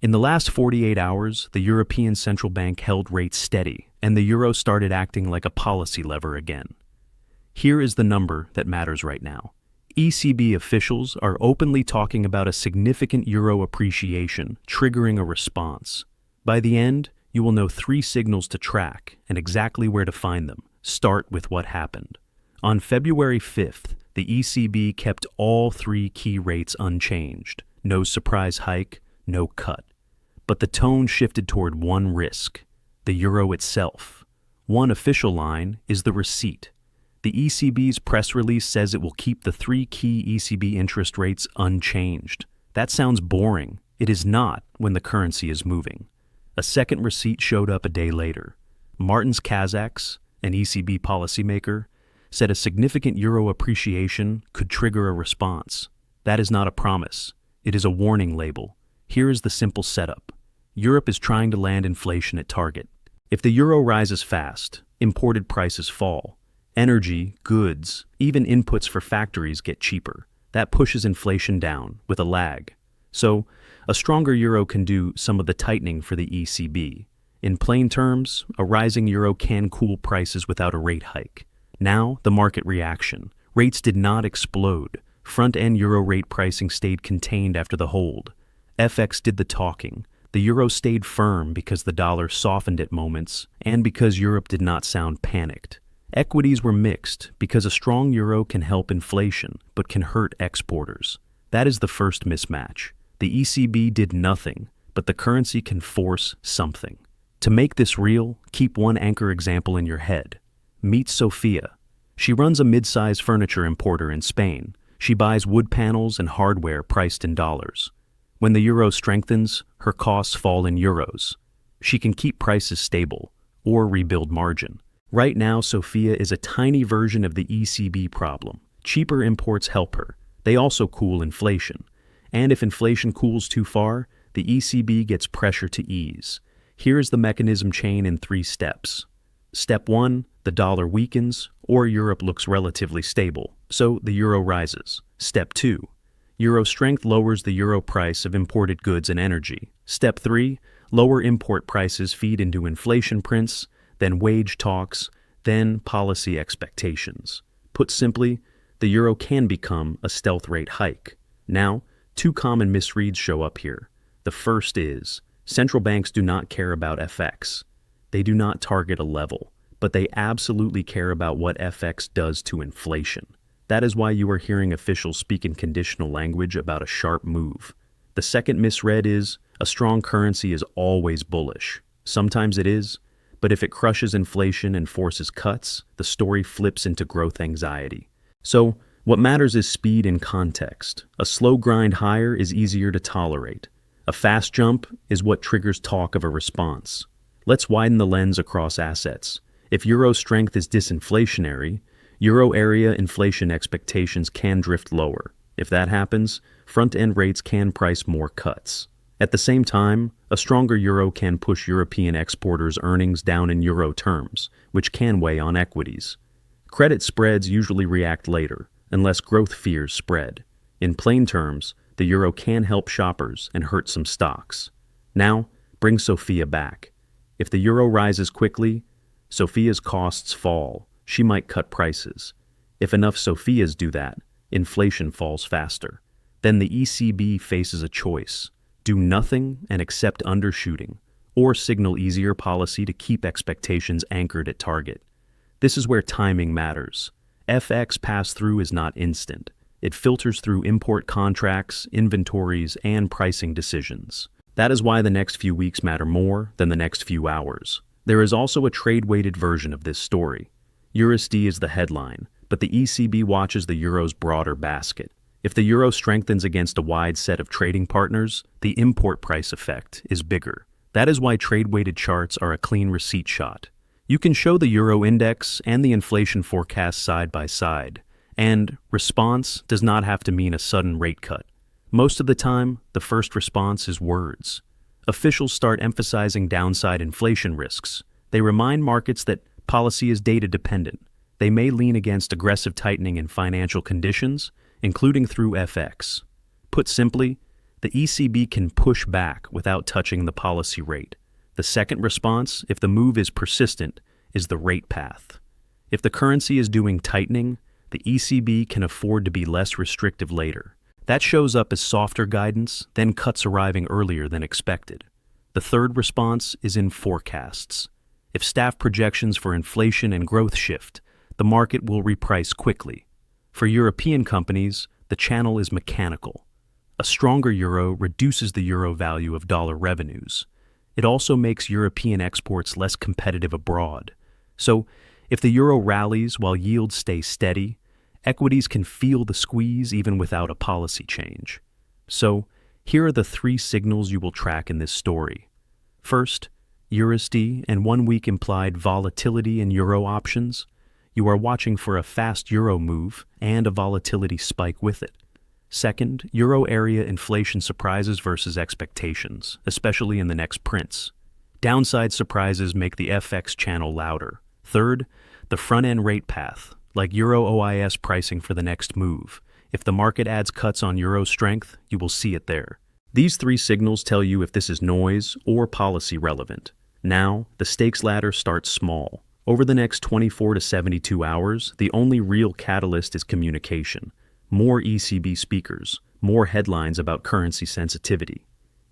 In the last 48 hours, the European Central Bank held rates steady, and the euro started acting like a policy lever again. Here is the number that matters right now. ECB officials are openly talking about a significant euro appreciation, triggering a response. By the end, you will know 3 signals to track and exactly where to find them. Start with what happened. On February 5th, the ECB kept all 3 key rates unchanged. No surprise hike, no cut. But the tone shifted toward one risk, the euro itself. One official line is the receipt. The ECB's press release says it will keep the 3 key ECB interest rates unchanged. That sounds boring. It is not when the currency is moving. A second receipt showed up a day later. Martins Kazaks, an ECB policymaker, said a significant euro appreciation could trigger a response. That is not a promise. It is a warning label. Here is the simple setup. Europe is trying to land inflation at target. If the euro rises fast, imported prices fall. Energy, goods, even inputs for factories get cheaper. That pushes inflation down with a lag. So, a stronger euro can do some of the tightening for the ECB. In plain terms, a rising euro can cool prices without a rate hike. Now, the market reaction. Rates did not explode. Front-end euro rate pricing stayed contained after the hold. FX did the talking. The euro stayed firm because the dollar softened at moments and because Europe did not sound panicked. Equities were mixed because a strong euro can help inflation but can hurt exporters. That is the first mismatch. The ECB did nothing, but the currency can force something. To make this real, keep one anchor example in your head. Meet Sophia. She runs a mid-size furniture importer in Spain. She buys wood panels and hardware priced in dollars. When the euro strengthens, her costs fall in euros. She can keep prices stable or rebuild margin. Right now, Sophia is a tiny version of the ECB problem. Cheaper imports help her. They also cool inflation. And if inflation cools too far, the ECB gets pressure to ease. Here is the mechanism chain in 3 steps. Step 1, the dollar weakens, or Europe looks relatively stable, so the euro rises. Step 2, euro strength lowers the euro price of imported goods and energy. Step 3, lower import prices feed into inflation prints, then wage talks, then policy expectations. Put simply, the euro can become a stealth rate hike. Now, 2 common misreads show up here. The first is, central banks do not care about FX. They do not target a level, but they absolutely care about what FX does to inflation. That is why you are hearing officials speak in conditional language about a sharp move. The second misread is, a strong currency is always bullish. Sometimes it is, but if it crushes inflation and forces cuts, the story flips into growth anxiety. So, what matters is speed and context. A slow grind higher is easier to tolerate. A fast jump is what triggers talk of a response. Let's widen the lens across assets. If euro strength is disinflationary, euro area inflation expectations can drift lower. If that happens, front-end rates can price more cuts. At the same time, a stronger euro can push European exporters' earnings down in euro terms, which can weigh on equities. Credit spreads usually react later, unless growth fears spread. In plain terms, the euro can help shoppers and hurt some stocks. Now, bring Sophia back. If the euro rises quickly, Sophia's costs fall. She might cut prices. If enough Sophias do that, inflation falls faster. Then the ECB faces a choice. Do nothing and accept undershooting, or signal easier policy to keep expectations anchored at target. This is where timing matters. FX pass-through is not instant. It filters through import contracts, inventories, and pricing decisions. That is why the next few weeks matter more than the next few hours. There is also a trade-weighted version of this story. EURUSD is the headline, but the ECB watches the euro's broader basket. If the euro strengthens against a wide set of trading partners, the import price effect is bigger. That is why trade-weighted charts are a clean receipt shot. You can show the euro index and the inflation forecast side by side, and response does not have to mean a sudden rate cut. Most of the time, the first response is words. Officials start emphasizing downside inflation risks. They remind markets that policy is data-dependent. They may lean against aggressive tightening in financial conditions, including through FX. Put simply, The ECB can push back without touching the policy rate. The second response, if the move is persistent, is the rate path. If the currency is doing tightening, the ECB can afford to be less restrictive later. That shows up as softer guidance, then cuts arriving earlier than expected. The third response is in forecasts. If staff projections for inflation and growth shift, the market will reprice quickly. For European companies, the channel is mechanical. A stronger euro reduces the euro value of dollar revenues. It also makes European exports less competitive abroad. So, if the euro rallies while yields stay steady, equities can feel the squeeze even without a policy change. So, here are the 3 signals you will track in this story. First, EURUSD and 1-week implied volatility in euro options. You are watching for a fast euro move and a volatility spike with it. Second, euro area inflation surprises versus expectations, especially in the next prints. Downside surprises make the FX channel louder. Third, the front-end rate path, like euro OIS pricing for the next move. If the market adds cuts on euro strength, you will see it there. These 3 signals tell you if this is noise or policy relevant. Now, the stakes ladder starts small. Over the next 24 to 72 hours, the only real catalyst is communication. More ECB speakers, more headlines about currency sensitivity.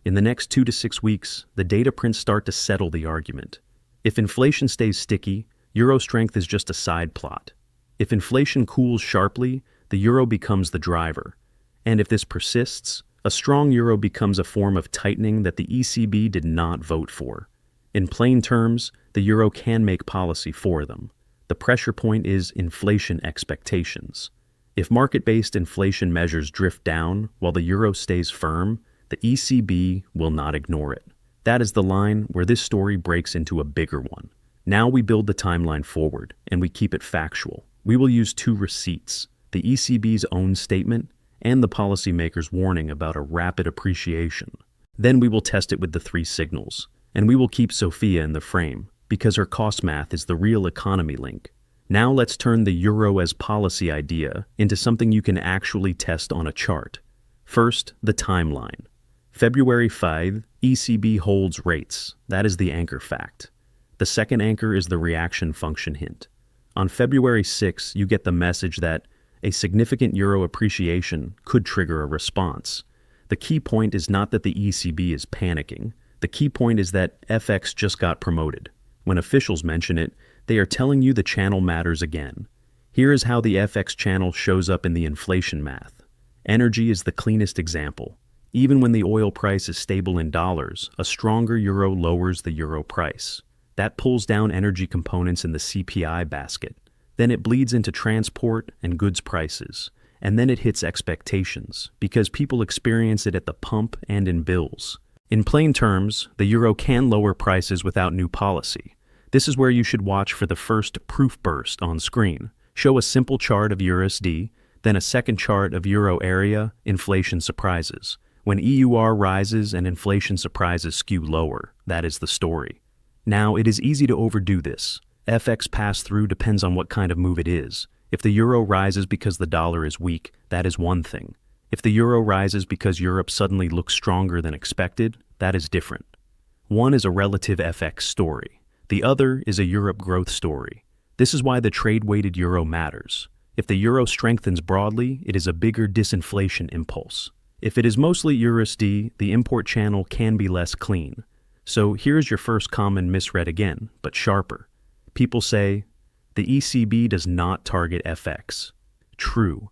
In the next 2 to 6 weeks, the data prints start to settle the argument. If inflation stays sticky, euro strength is just a side plot. If inflation cools sharply, the euro becomes the driver. And if this persists, a strong euro becomes a form of tightening that the ECB did not vote for. In plain terms, the euro can make policy for them. The pressure point is inflation expectations. If market-based inflation measures drift down while the euro stays firm, the ECB will not ignore it. That is the line where this story breaks into a bigger one. Now we build the timeline forward, and we keep it factual. We will use 2 receipts, the ECB's own statement and the policymakers' warning about a rapid appreciation. Then we will test it with the 3 signals, and we will keep Sophia in the frame, because her cost math is the real economy link. Now let's turn the euro as policy idea into something you can actually test on a chart. First, the timeline. February 5, ECB holds rates. That is the anchor fact. The second anchor is the reaction function hint. On February 6, you get the message that a significant euro appreciation could trigger a response. The key point is not that the ECB is panicking. The key point is that FX just got promoted. When officials mention it, they are telling you the channel matters again. Here is how the FX channel shows up in the inflation math. Energy is the cleanest example. Even when the oil price is stable in dollars, a stronger euro lowers the euro price. That pulls down energy components in the CPI basket. Then it bleeds into transport and goods prices. And then it hits expectations, because people experience it at the pump and in bills. In plain terms, the euro can lower prices without new policy. This is where you should watch for the first proof burst on screen. Show a simple chart of EURUSD, then a second chart of euro area, inflation surprises. When EUR rises and inflation surprises skew lower, that is the story. Now, it is easy to overdo this. FX pass-through depends on what kind of move it is. If the euro rises because the dollar is weak, that is one thing. If the euro rises because Europe suddenly looks stronger than expected, that is different. One is a relative FX story. The other is a Europe growth story. This is why the trade-weighted euro matters. If the euro strengthens broadly, it is a bigger disinflation impulse. If it is mostly EURUSD, the import channel can be less clean. So here's your first common misread again, but sharper. People say, the ECB does not target FX. True,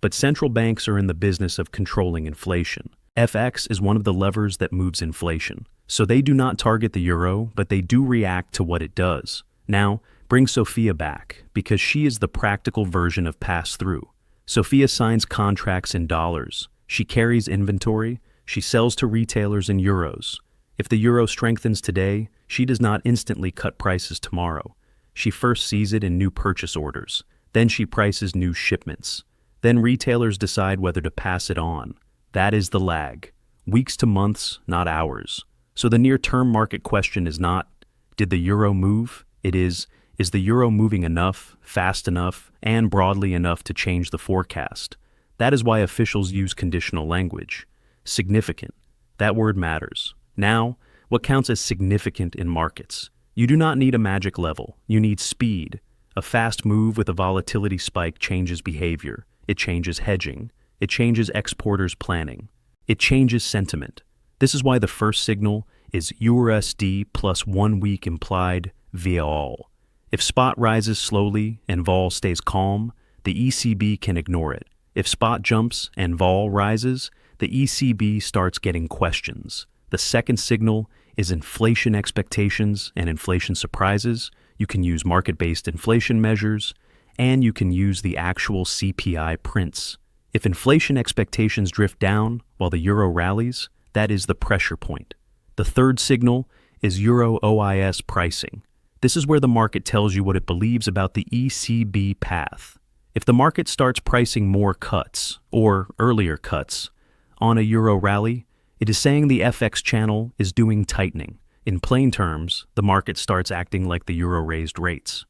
but central banks are in the business of controlling inflation. FX is one of the levers that moves inflation. So they do not target the euro, but they do react to what it does. Now, bring Sophia back, because she is the practical version of pass-through. Sophia signs contracts in dollars. She carries inventory. She sells to retailers in euros. If the euro strengthens today, she does not instantly cut prices tomorrow. She first sees it in new purchase orders. Then she prices new shipments. Then retailers decide whether to pass it on. That is the lag. Weeks to months, not hours. So the near-term market question is not, did the euro move? It is the euro moving enough, fast enough, and broadly enough to change the forecast? That is why officials use conditional language. Significant. That word matters. Now, what counts as significant in markets? You do not need a magic level. You need speed. A fast move with a volatility spike changes behavior. It changes hedging. It changes exporters' planning. It changes sentiment. This is why the first signal is EURUSD plus 1 week implied vol. If spot rises slowly and vol stays calm, the ECB can ignore it. If spot jumps and vol rises, the ECB starts getting questions. The second signal is inflation expectations and inflation surprises. You can use market-based inflation measures, and you can use the actual CPI prints. If inflation expectations drift down while the euro rallies, that is the pressure point. The third signal is euro OIS pricing. This is where the market tells you what it believes about the ECB path. If the market starts pricing more cuts, or earlier cuts, on a euro rally, it is saying the FX channel is doing tightening. In plain terms, the market starts acting like the euro raised rates.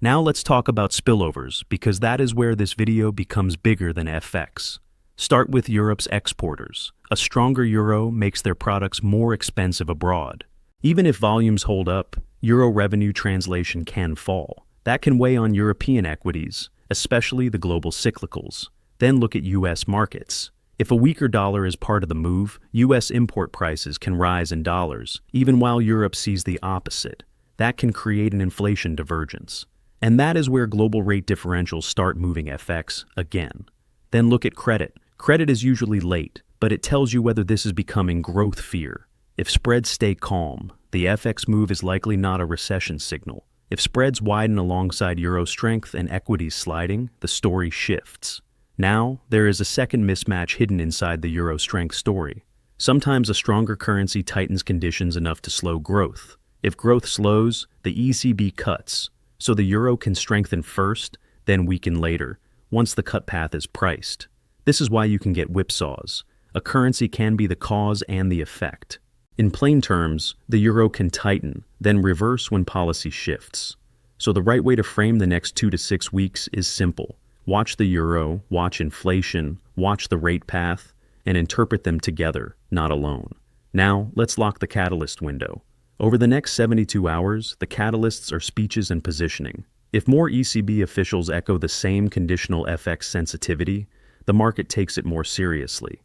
Now let's talk about spillovers, because that is where this video becomes bigger than FX. Start with Europe's exporters. A stronger euro makes their products more expensive abroad. Even if volumes hold up, euro revenue translation can fall. That can weigh on European equities, especially the global cyclicals. Then look at US markets. If a weaker dollar is part of the move, US import prices can rise in dollars, even while Europe sees the opposite. That can create an inflation divergence. And that is where global rate differentials start moving FX again. Then look at credit. Credit is usually late, but it tells you whether this is becoming growth fear. If spreads stay calm, the FX move is likely not a recession signal. If spreads widen alongside euro strength and equities sliding, the story shifts. Now, there is a second mismatch hidden inside the euro strength story. Sometimes a stronger currency tightens conditions enough to slow growth. If growth slows, the ECB cuts, so the euro can strengthen first, then weaken later, once the cut path is priced. This is why you can get whipsaws. A currency can be the cause and the effect. In plain terms, the euro can tighten, then reverse when policy shifts. So the right way to frame the next 2 to 6 weeks is simple. Watch the euro, watch inflation, watch the rate path, and interpret them together, not alone. Now, let's lock the catalyst window. Over the next 72 hours, the catalysts are speeches and positioning. If more ECB officials echo the same conditional FX sensitivity, the market takes it more seriously.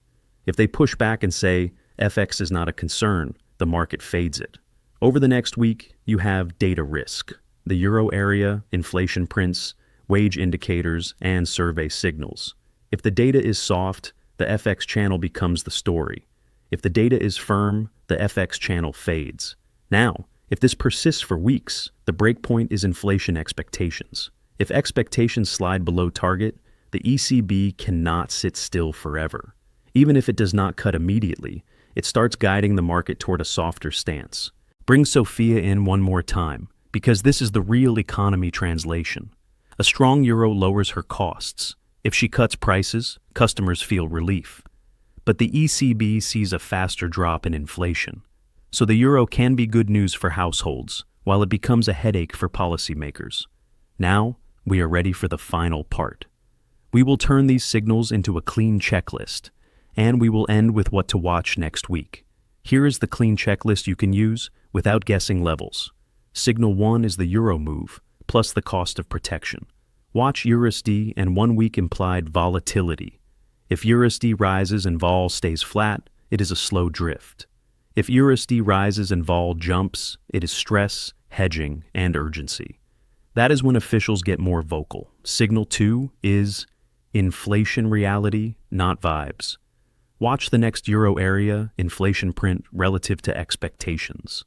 If they push back and say, FX is not a concern, the market fades it. Over the next week, you have data risk. The euro area, inflation prints, wage indicators, and survey signals. If the data is soft, the FX channel becomes the story. If the data is firm, the FX channel fades. Now, if this persists for weeks, the breakpoint is inflation expectations. If expectations slide below target, the ECB cannot sit still forever. Even if it does not cut immediately, it starts guiding the market toward a softer stance. Bring Sophia in one more time, because this is the real economy translation. A strong euro lowers her costs. If she cuts prices, customers feel relief. But the ECB sees a faster drop in inflation. So the euro can be good news for households, while it becomes a headache for policymakers. Now, we are ready for the final part. We will turn these signals into a clean checklist, and we will end with what to watch next week. Here is the clean checklist you can use without guessing levels. Signal 1 is the euro move, plus the cost of protection. Watch EURUSD and 1 week implied volatility. If EURUSD rises and vol stays flat, it is a slow drift. If EURUSD rises and vol jumps, it is stress, hedging, and urgency. That is when officials get more vocal. Signal 2 is inflation reality, not vibes. Watch the next euro area inflation print relative to expectations.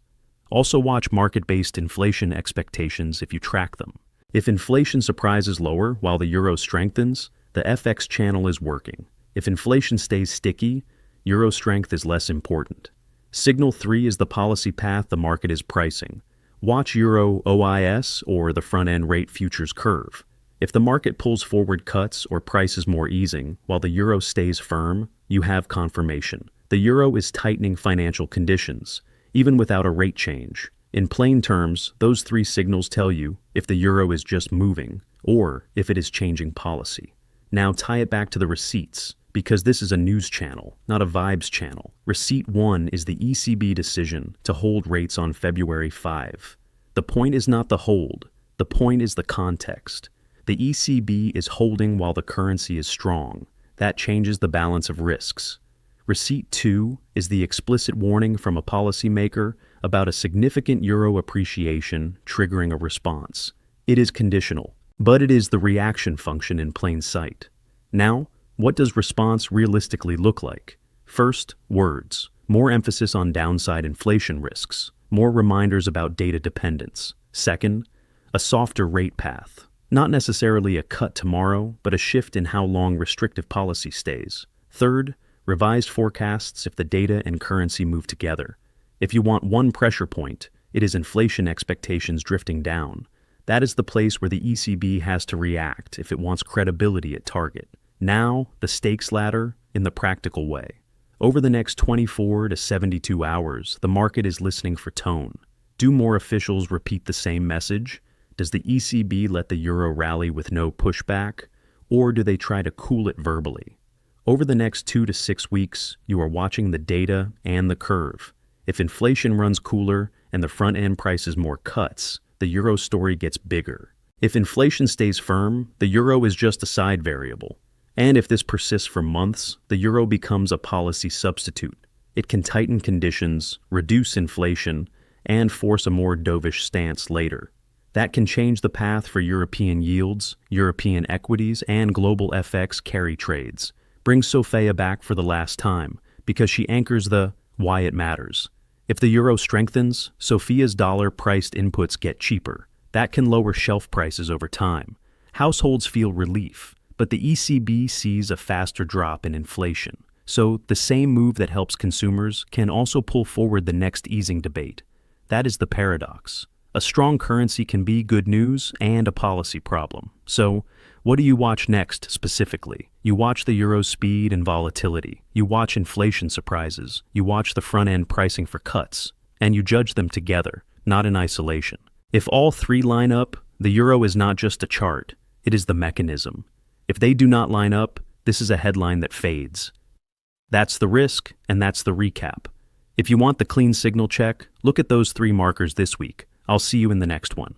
Also watch market-based inflation expectations if you track them. If inflation surprises lower while the euro strengthens, the FX channel is working. If inflation stays sticky, euro strength is less important. Signal 3 is the policy path the market is pricing. Watch euro OIS or the front-end rate futures curve. If the market pulls forward cuts or prices more easing while the euro stays firm, you have confirmation. The euro is tightening financial conditions, even without a rate change. In plain terms, those 3 signals tell you if the euro is just moving or if it is changing policy. Now tie it back to the receipts, because this is a news channel, not a vibes channel. Receipt 1 is the ECB decision to hold rates on February 5. The point is not the hold, the point is the context. The ECB is holding while the currency is strong. That changes the balance of risks. Receipt 2 is the explicit warning from a policymaker about a significant euro appreciation triggering a response. It is conditional, but it is the reaction function in plain sight. Now, what does response realistically look like? First, words. More emphasis on downside inflation risks. More reminders about data dependence. Second, a softer rate path. Not necessarily a cut tomorrow, but a shift in how long restrictive policy stays. Third, revised forecasts if the data and currency move together. If you want one pressure point, it is inflation expectations drifting down. That is the place where the ECB has to react if it wants credibility at target. Now, the stakes ladder in the practical way. Over the next 24 to 72 hours, the market is listening for tone. Do more officials repeat the same message? Does the ECB let the euro rally with no pushback? Or do they try to cool it verbally? Over the next 2 to 6 weeks, you are watching the data and the curve. If inflation runs cooler and the front end prices more cuts, the euro story gets bigger. If inflation stays firm, the euro is just a side variable. And if this persists for months, the euro becomes a policy substitute. It can tighten conditions, reduce inflation, and force a more dovish stance later. That can change the path for European yields, European equities, and global FX carry trades. Bring Sophia back for the last time, because she anchors the why it matters. If the euro strengthens, Sophia's dollar-priced inputs get cheaper. That can lower shelf prices over time. Households feel relief, but the ECB sees a faster drop in inflation. So the same move that helps consumers can also pull forward the next easing debate. That is the paradox. A strong currency can be good news and a policy problem. So, what do you watch next specifically? You watch the euro's speed and volatility. You watch inflation surprises. You watch the front-end pricing for cuts. And you judge them together, not in isolation. If all three line up, the euro is not just a chart. It is the mechanism. If they do not line up, this is a headline that fades. That's the risk, and that's the recap. If you want the clean signal check, look at those 3 markers this week. I'll see you in the next one.